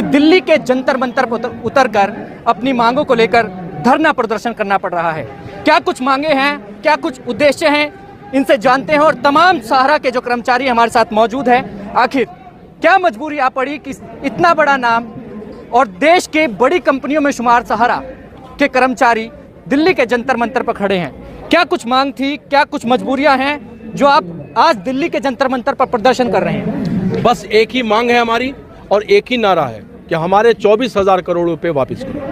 दिल्ली के जंतर मंतर पर उतरकर अपनी मांगों को लेकर धरना प्रदर्शन करना पड़ रहा है। क्या कुछ मांगे हैं, क्या कुछ उद्देश्य हैं, इनसे जानते हैं। और तमाम सहारा के जो कर्मचारी हमारे साथ मौजूद हैं, आखिर क्या मजबूरी आ पड़ी कि इतना बड़ा नाम और देश के बड़ी कंपनियों में शुमार सहारा के कर्मचारी दिल्ली के जंतर मंतर पर खड़े हैं। क्या कुछ मांग थी, क्या कुछ मजबूरियां हैं जो आप आज दिल्ली के जंतर मंतर पर प्रदर्शन कर रहे हैं? बस एक ही मांग है हमारी और एक ही नारा है कि हमारे 24,000 करोड़ रुपए वापस करो।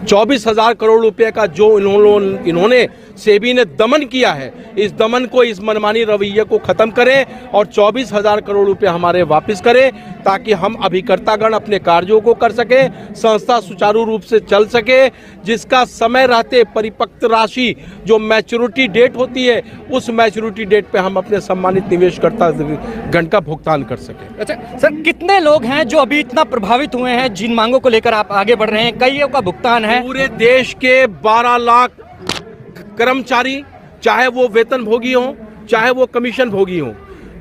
24,000 करोड़ रुपए का जो इन्होंने सेबी ने दमन किया है, इस दमन को, इस मनमानी रवैये को खत्म करें और 24,000 करोड़ रुपए हमारे वापस करें, ताकि हम अभिकर्तागण अपने कार्यों को कर सकें, संस्था सुचारू रूप से चल सके, जिसका समय रहते परिपक्व राशि जो मैच्योरिटी डेट होती है, उस मैच्योरिटी डेट पे हम अपने सम्मानित निवेशकर्ता गण का भुगतान कर सकें। अच्छा सर, कितने लोग हैं जो अभी इतना प्रभावित हुए हैं जिन मांगों को लेकर आप आगे बढ़ रहे हैं? कईयों का भुगतान है। पूरे देश के 12 लाख कर्मचारी, चाहे वो वेतन भोगी हो, चाहे वो कमीशन भोगी हो,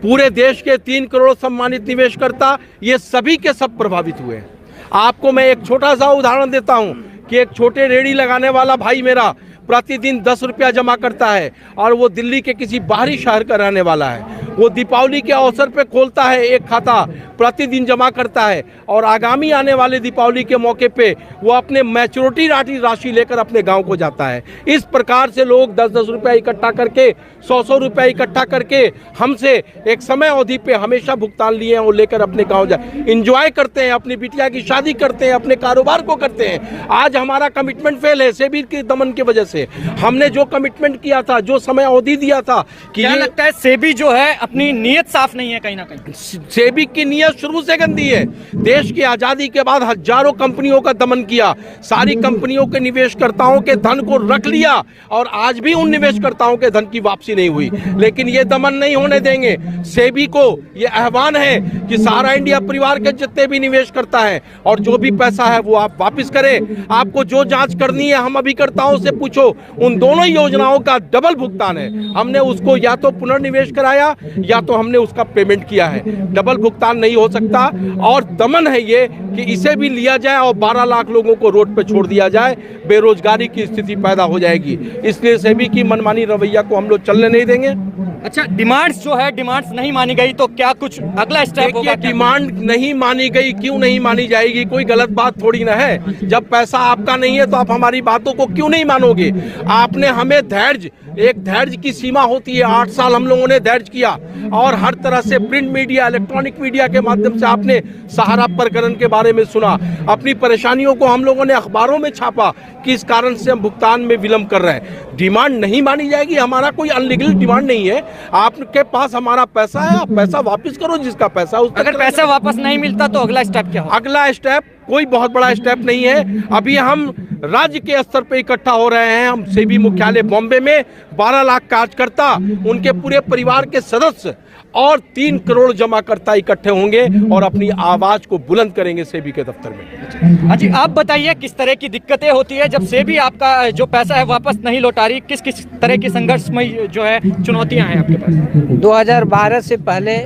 पूरे देश के 3 करोड़ सम्मानित निवेशकर्ता, ये सभी के सब प्रभावित हुए हैं। आपको मैं एक छोटा सा उदाहरण देता हूं कि एक छोटे रेहड़ी लगाने वाला भाई मेरा प्रतिदिन 10 रुपया जमा करता है और वो दिल्ली के किसी बाहरी शहर का रहने वाला है। वो दीपावली के अवसर पे खोलता है एक खाता, प्रतिदिन जमा करता है और आगामी आने वाले दीपावली के मौके पे वो अपने मैच्योरिटी राशि लेकर अपने गांव को जाता है। इस प्रकार से लोग 10-10 रुपया इकट्ठा करके, 100-100 रुपया इकट्ठा करके हमसे एक समय अवधि पे हमेशा भुगतान लिए हैं और लेकर अपने गाँव जाए, इंजॉय करते हैं, अपनी बिटिया की शादी करते हैं, अपने कारोबार को करते हैं। आज हमारा कमिटमेंट फेल है सेबी के दमन की वजह से। हमने जो कमिटमेंट किया था, जो समय अवधि दिया था कि क्या लगता है सेबी जो है अपनी नीयत साफ नहीं है? कहीं ना कहीं सेबी की नीयत शुरू से गंदी है। देश की आजादी के बाद हजारों कंपनियों का दमन किया, सारी कंपनियों के निवेशकर्ताओं के धन को रख लिया और आज भी उन निवेशकर्ताओं के धन की वापसी नहीं हुई। लेकिन ये दमन नहीं होने देंगे। सेबी को ये आह्वान है कि सारा इंडिया परिवार के जितने भी निवेशकर्ता हैं और जो भी पैसा है वो आप वापिस करें। आपको जो जांच करनी है हम अभिकर्ताओं से पूछो, उन दोनों योजनाओं का डबल भुगतान है। हमने उसको या तो पुनर्निवेश कराया या तो हमने उसका पेमेंट किया है। डबल भुगतान नहीं हो सकता और दमन है ये कि इसे भी लिया जाए और 12 लाख लोगों को रोड पे छोड़ दिया जाए, बेरोजगारी की स्थिति पैदा हो जाएगी। इसलिए सेबी की मनमानी रवैया को हम लोग चलने नहीं देंगे। अच्छा, डिमांड्स जो है, डिमांड्स नहीं मानी गई तो क्या कुछ अगला स्टेप होगा? डिमांड नहीं मानी गई, क्यों नहीं मानी जाएगी? कोई गलत बात थोड़ी ना है। जब पैसा आपका नहीं है तो आप हमारी बातों को क्यों नहीं मानोगे? आपने हमें धैर्य, एक धैर्य की सीमा होती है, 8 साल हम लोगों ने धैर्य किया और हर तरह से प्रिंट मीडिया, इलेक्ट्रॉनिक मीडिया के माध्यम से आपने सहारा प्रकरण के बारे में सुना। अपनी परेशानियों को हम लोगों ने अखबारों में छापा कि इस कारण से हम भुगतान में विलंब कर रहे हैं। डिमांड नहीं मानी जाएगी, हमारा कोई अनलीगल डिमांड नहीं है। आपके पास हमारा पैसा है, आप पैसा वापस करो, जिसका पैसा उस। अगर पैसा वापस नहीं मिलता तो अगला स्टेप क्या होगा? अगला स्टेप कोई बहुत बड़ा स्टेप नहीं है। अभी हम राज्य के स्तर पे इकट्ठा हो रहे हैं। हम सेबी मुख्यालय बॉम्बे में 12 लाख कार्यकर्ता, उनके पूरे परिवार के सदस्य और 3 करोड़ जमाकर्ता इकट्ठे होंगे और अपनी आवाज को बुलंद करेंगे सेबी के दफ्तर में। जी, आप बताइए किस तरह की दिक्कतें होती है जब सेबी आपका जो पैसा है वापस नहीं लौटा रही? किस किस तरह की संघर्षमय जो है चुनौतियां हैं आपके पास? 2012 से पहले,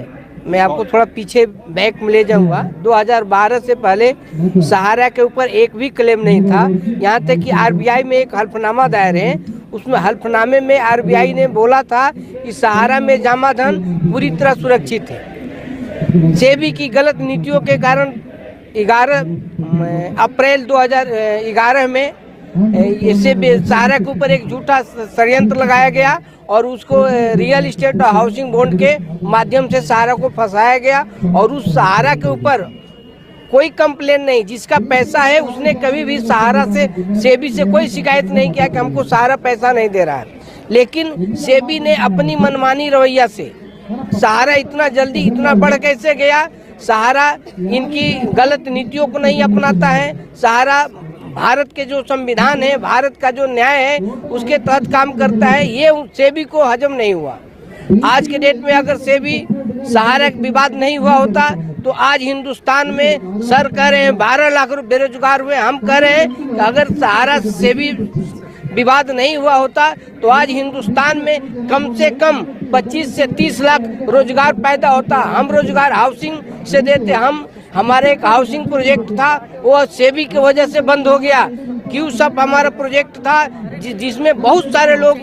मैं आपको थोड़ा पीछे बैक में ले जाऊंगा। 2012 से पहले सहारा के ऊपर एक भी क्लेम नहीं था। यहाँ तक कि आरबीआई में एक हल्फनामा दायर है, उसमें हल्फनामे में आरबीआई ने बोला था कि सहारा में जमा धन पूरी तरह सुरक्षित है। सेबी की गलत नीतियों के कारण 11 अप्रैल 2011 में इससे सहारा के ऊपर एक झूठा षड्यंत्र लगाया गया और उसको रियल इस्टेट और हाउसिंग बॉन्ड के माध्यम से सहारा को फंसाया गया और उस सहारा के ऊपर कोई कंप्लेन नहीं। जिसका पैसा है उसने कभी भी सहारा से, सेबी से कोई शिकायत नहीं किया कि हमको सहारा पैसा नहीं दे रहा है। लेकिन सेबी ने अपनी मनमानी रवैया से सहारा इतना जल्दी इतना बढ़ कैसे गया? सहारा इनकी गलत नीतियों को नहीं अपनाता है। सहारा भारत के जो संविधान है, भारत का जो न्याय है, उसके तहत काम करता है। ये सेबी को हजम नहीं हुआ। आज के डेट में अगर सेबी सहारा विवाद नहीं हुआ होता तो आज हिंदुस्तान में सर कह रहे हैं 12 लाख बेरोजगार हुए, हम कह रहे हैं कि अगर सहारा सेबी विवाद नहीं हुआ होता तो आज हिंदुस्तान में कम से कम 25 से 30 लाख रोजगार पैदा होता। हम रोजगार हाउसिंग से देते, हम हमारे एक हाउसिंग प्रोजेक्ट था, वो सेबी की वजह से बंद हो गया। क्यूसप हमारा प्रोजेक्ट था जिसमें बहुत सारे लोग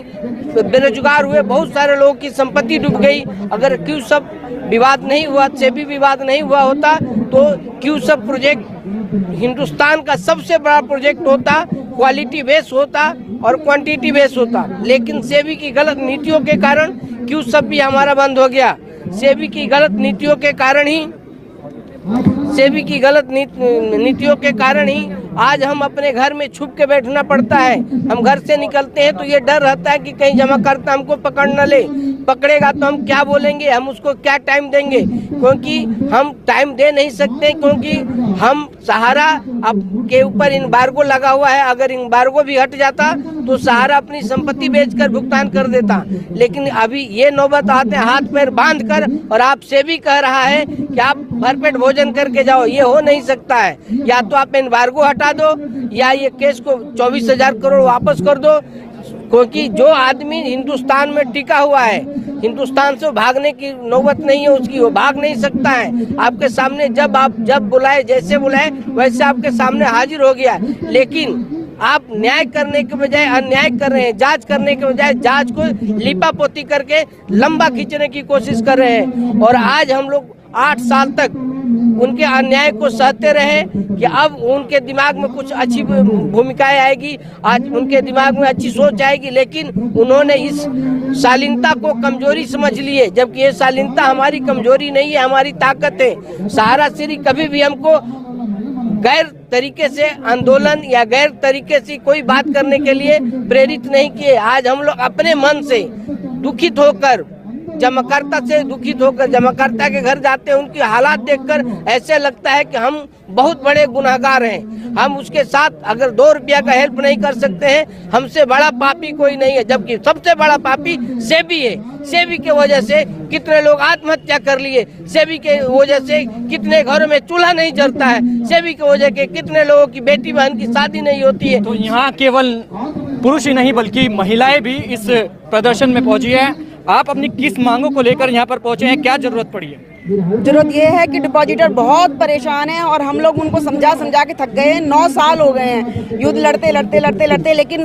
बेरोजगार हुए, बहुत सारे लोगों की संपत्ति डूब गई। अगर क्यूसप विवाद नहीं हुआ, सेबी विवाद नहीं हुआ होता तो क्यूसप प्रोजेक्ट हिंदुस्तान का सबसे बड़ा प्रोजेक्ट होता, क्वालिटी बेस होता और क्वांटिटी बेस होता। लेकिन सेबी की गलत नीतियों के कारण क्यूसप भी हमारा बंद हो गया। सेबी की गलत नीतियों के कारण ही आज हम अपने घर में छुप के बैठना पड़ता है। हम घर से निकलते हैं तो ये डर रहता है कि कहीं जमाकर्ता हमको पकड़ न ले, पकड़ेगा तो हम क्या बोलेंगे, हम उसको क्या टाइम देंगे, क्योंकि हम टाइम दे नहीं सकते, क्योंकि हम सहारा अब के ऊपर एम्बार्गो लगा हुआ है। अगर एम्बार्गो भी हट जाता तो सहारा अपनी संपत्ति बेचकर भुगतान कर देता। लेकिन अभी ये नौबत आते हैं हाथ पैर बांध कर, और आप से भी कह रहा है कि आप भरपेट भोजन करके जाओ। ये हो नहीं सकता है। या तो आप एम्बार्गो हटा दो या ये केस को 24,000 करोड़ वापस कर दो, क्योंकि जो आदमी हिंदुस्तान में टिका हुआ है, हिंदुस्तान से भागने की नौबत नहीं है उसकी, वो भाग नहीं सकता है। आपके सामने जब बुलाए, जैसे बुलाए वैसे आपके सामने हाजिर हो गया। लेकिन आप न्याय करने के बजाय अन्याय कर रहे हैं, जांच करने के बजाय जांच को लिपापोती करके लंबा खींचने की कोशिश कर रहे हैं। और आज हम लोग 8 साल तक उनके अन्याय को सहते रहे कि अब उनके दिमाग में कुछ अच्छी भूमिकाएं आएगी, आज उनके दिमाग में अच्छी सोच आएगी। लेकिन उन्होंने इस शालीनता को कमजोरी समझ लिए, जबकि ये शालीनता हमारी कमजोरी नहीं है, हमारी ताकत है। सहारा श्री कभी भी हमको गैर तरीके से आंदोलन या गैर तरीके से कोई बात करने के लिए प्रेरित नहीं किए। आज हम लोग अपने मन से दुखित होकर, जमाकर्ता के घर जाते हैं, उनकी हालात देखकर ऐसे लगता है कि हम बहुत बड़े गुनहगार हैं। हम उसके साथ अगर 2 रुपया का हेल्प नहीं कर सकते हैं, हमसे बड़ा पापी कोई नहीं है। जबकि सबसे बड़ा पापी सेबी है। सेबी के वजह से कितने लोग आत्महत्या कर लिए, सेबी के वजह से कितने घरों में चूल्हा नहीं जलता है, सेबी के वजह के कितने लोगों की बेटी बहन की शादी नहीं होती है। तो यहाँ केवल पुरुष ही नहीं बल्कि महिलाएं भी इस प्रदर्शन में पहुंची है। आप अपनी किस मांगों को लेकर यहाँ पर पहुंचे हैं, क्या जरूरत पड़ी है? जरूरत ये है कि डिपॉजिटर बहुत परेशान हैं और हम लोग उनको समझा के थक गए हैं। 9 साल हो गए हैं युद्ध लड़ते, लेकिन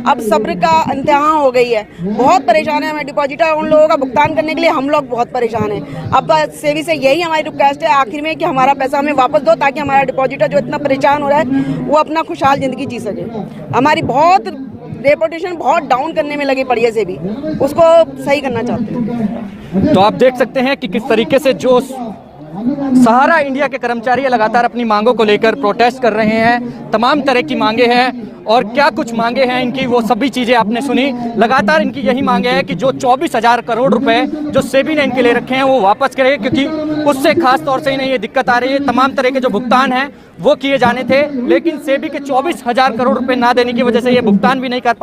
अब सब्र का इंतहा हो गई है। बहुत परेशान है हमें डिपॉजिटर, उन लोगों का भुगतान करने के लिए हम लोग बहुत परेशान हैं। अब सेबी से यही हमारी रिक्वेस्ट है आखिर में कि हमारा पैसा हमें वापस दो, ताकि हमारा डिपॉजिटर जो इतना परेशान हो रहा है वो अपना खुशहाल जिंदगी जी सके। हमारी बहुत रेपुटेशन बहुत डाउन करने में लगी पड़ी है सेबी, उसको सही करना चाहते हैं। तो आप देख सकते हैं कि किस तरीके से जो सहारा इंडिया के कर्मचारी लगातार अपनी मांगों को लेकर प्रोटेस्ट कर रहे हैं। तमाम तरह की मांगे हैं और क्या कुछ मांगे हैं इनकी, वो सभी चीज़ें आपने सुनी। लगातार इनकी यही मांगे है कि जो 24,000 करोड़ रुपए जो सेबी ने इनके लिए रखे हैं वो वापस करे, क्योंकि उससे खास तौर से ही नहीं ये दिक्कत आ रही है। तमाम तरह के जो भुगतान हैं वो किए जाने थे, लेकिन सेबी के 24,000 करोड़ रुपए ना देने की वजह से ये भुगतान भी नहीं कर पा